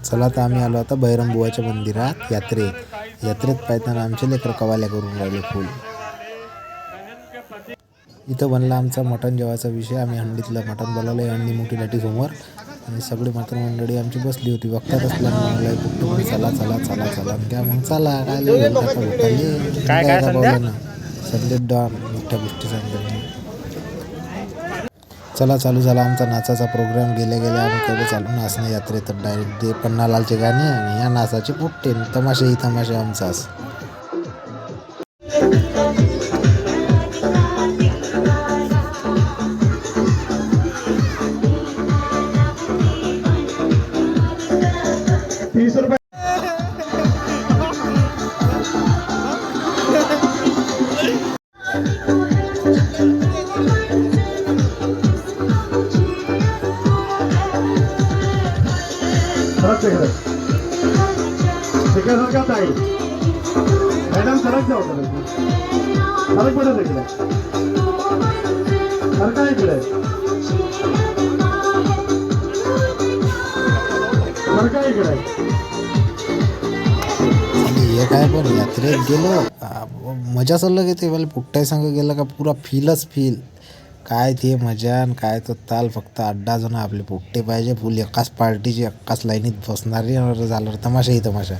चला तर आम्ही आलो आता बैरमबुवाच्या मंदिरात यात्रेत पाहताना आमचे लेकर कवाल्या करून राहिले फुल. इथं बनला आमचा मटण जेवायचा विषय. आम्ही हंडीतलं मटण बोलावलं, हंडी मोठी लाटी समोर आणि सगळी मात्र मंडळी आमची बसली होती. बघतातच म्हणलं पुट्टू चला चला चला चला क्या मग चला काय काय बोललं ना संदीप डॉन मोठ्या गोष्टी सांगतो. चला चालू झाला आमचा नाचाचा प्रोग्राम. गेल्या आम्ही केलं चालू नाचणं यात्रेत डायरेक्ट ते पन्नालालचे गाणे आणि या नाचाचे पुट्टे तमाशे आमचाच. मॅडम सरक जाऊ सरक पडत इकडे सरका इकडे सरका इकडे. हे काय पण यात्रेत गेलो मजा चाललं की ते मला पुट्ट्या संग गेलं का पुरा फील काय ते मजा आणि काय तो ताल. फक्त 8-10 जण आपले पुट्टे पाहिजे फुल एकाच पार्टीचे एकाच लाईनीत बसणारे झालं तमाशा.